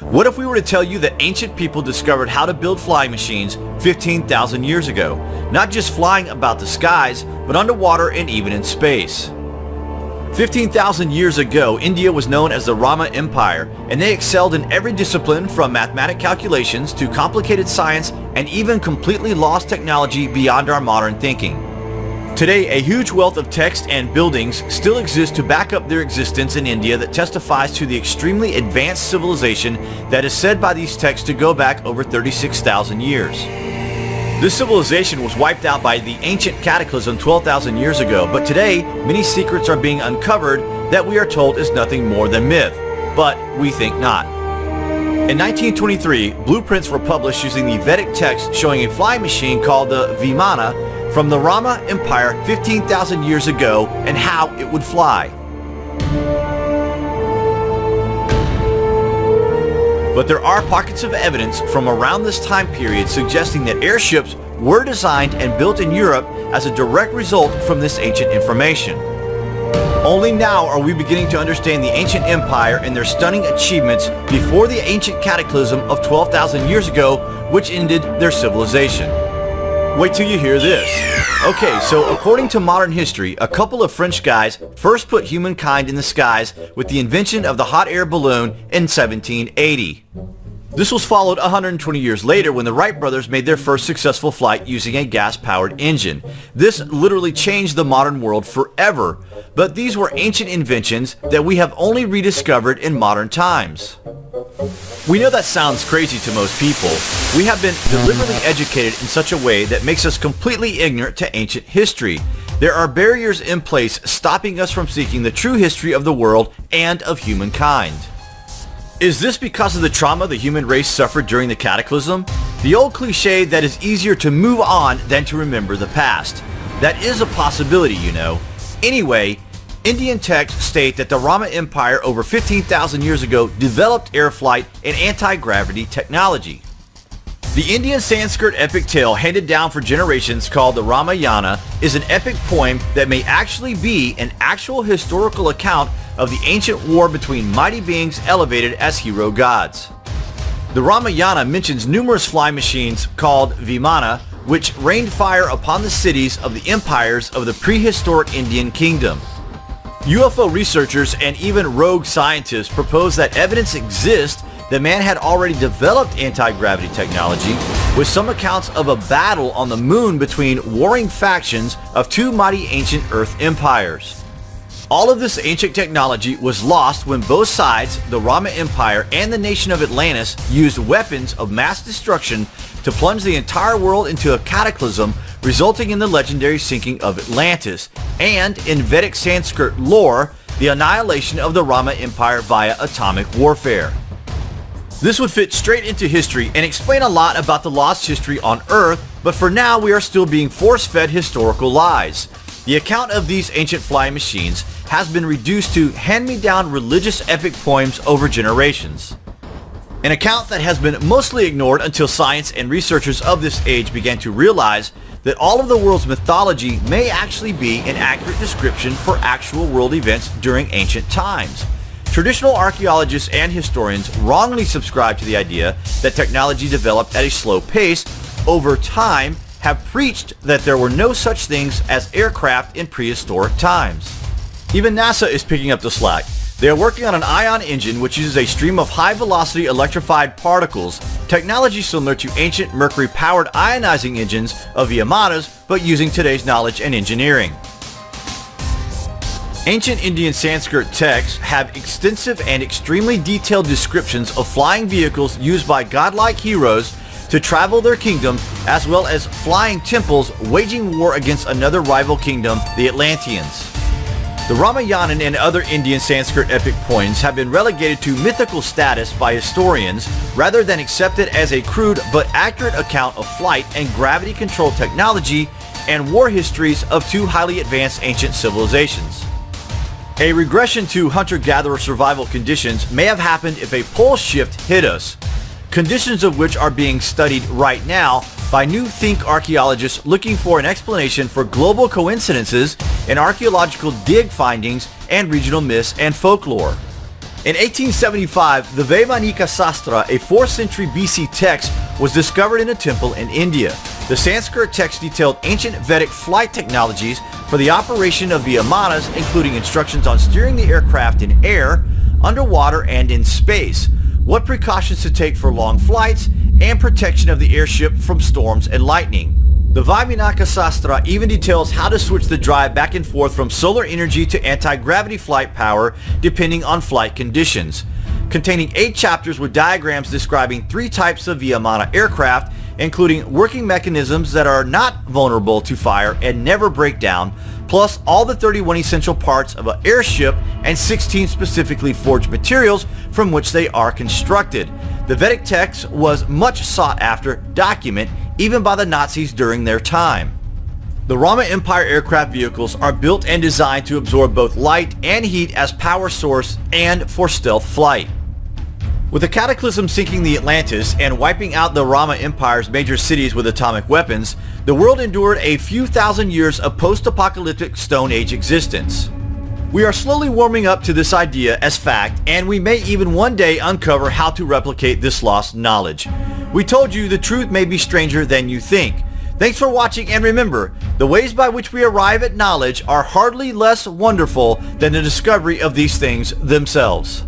What if we were to tell you that ancient people discovered how to build flying machines 15,000 years ago? Not just flying about the skies, but underwater and even in space. 15,000 years ago, India was known as the Rama Empire, and they excelled in every discipline from mathematic calculations to complicated science and even completely lost technology beyond our modern thinking. Today, a huge wealth of text and buildings still exist to back up their existence in India that testifies to the extremely advanced civilization that is said by these texts to go back over 36,000 years. This civilization was wiped out by the ancient cataclysm 12,000 years ago, but today, many secrets are being uncovered that we are told is nothing more than myth, but we think not. In 1923, blueprints were published using the Vedic text showing a flying machine called the Vimana from the Rama Empire 15,000 years ago and how it would fly. But there are pockets of evidence from around this time period suggesting that airships were designed and built in Europe as a direct result from this ancient information. Only now are we beginning to understand the ancient empire and their stunning achievements before the ancient cataclysm of 12,000 years ago, which ended their civilization. Wait till you hear this. Okay, so according to modern history, a couple of French guys first put humankind in the skies with the invention of the hot air balloon in 1780. This was followed 120 years later when the Wright brothers made their first successful flight using a gas-powered engine. This literally changed the modern world forever, but these were ancient inventions that we have only rediscovered in modern times. We know that sounds crazy to most people. We have been deliberately educated in such a way that makes us completely ignorant to ancient history. There are barriers in place stopping us from seeking the true history of the world and of humankind. Is this because of the trauma the human race suffered during the cataclysm? The old cliche that it's easier to move on than to remember the past. That is a possibility, you know. Anyway, Indian texts state that the Rama Empire over 15,000 years ago developed air flight and anti-gravity technology. The Indian Sanskrit epic tale handed down for generations called the Ramayana is an epic poem that may actually be an actual historical account of the ancient war between mighty beings elevated as hero gods. The Ramayana mentions numerous flying machines called Vimana, which rained fire upon the cities of the empires of the prehistoric Indian kingdom. UFO researchers and even rogue scientists propose that evidence exists that man had already developed anti-gravity technology, with some accounts of a battle on the moon between warring factions of two mighty ancient Earth empires. All of this ancient technology was lost when both sides, the Rama Empire and the nation of Atlantis, used weapons of mass destruction to plunge the entire world into a cataclysm, resulting in the legendary sinking of Atlantis, and in Vedic Sanskrit lore, the annihilation of the Rama Empire via atomic warfare. This would fit straight into history and explain a lot about the lost history on Earth, but for now we are still being force-fed historical lies. The account of these ancient flying machines has been reduced to hand-me-down religious epic poems over generations. An account that has been mostly ignored until science and researchers of this age began to realize that all of the world's mythology may actually be an accurate description for actual world events during ancient times. Traditional archaeologists and historians wrongly subscribe to the idea that technology developed at a slow pace over time, have preached that there were no such things as aircraft in prehistoric times. Even NASA is picking up the slack. They are working on an ion engine which uses a stream of high-velocity electrified particles, technology similar to ancient mercury-powered ionizing engines of the Vimanas, but using today's knowledge and engineering. Ancient Indian Sanskrit texts have extensive and extremely detailed descriptions of flying vehicles used by godlike heroes to travel their kingdom, as well as flying temples waging war against another rival kingdom, the Atlanteans. The Ramayana and other Indian Sanskrit epic poems have been relegated to mythical status by historians rather than accepted as a crude but accurate account of flight and gravity control technology and war histories of two highly advanced ancient civilizations. A regression to hunter-gatherer survival conditions may have happened if a pole shift hit us, conditions of which are being studied right now by new think archaeologists looking for an explanation for global coincidences in archaeological dig findings and regional myths and folklore. In 1875, the Vaimanika Sastra, a 4th century BC text, was discovered in a temple in India. The Sanskrit text detailed ancient Vedic flight technologies for the operation of Vimanas, including instructions on steering the aircraft in air, underwater, and in space, what precautions to take for long flights, and protection of the airship from storms and lightning. The Vaimanaka Sastra even details how to switch the drive back and forth from solar energy to anti-gravity flight power depending on flight conditions, containing 8 chapters with diagrams describing 3 types of Vimana aircraft, including working mechanisms that are not vulnerable to fire and never break down, plus all the 31 essential parts of an airship and 16 specifically forged materials from which they are constructed. The Vedic text was much sought after document even by the Nazis during their time. The Rama Empire aircraft vehicles are built and designed to absorb both light and heat as power source and for stealth flight. With the cataclysm sinking the Atlantis and wiping out the Rama Empire's major cities with atomic weapons, the world endured a few thousand years of post-apocalyptic Stone Age existence. We are slowly warming up to this idea as fact, and we may even one day uncover how to replicate this lost knowledge. We told you the truth may be stranger than you think. Thanks for watching, and remember, the ways by which we arrive at knowledge are hardly less wonderful than the discovery of these things themselves.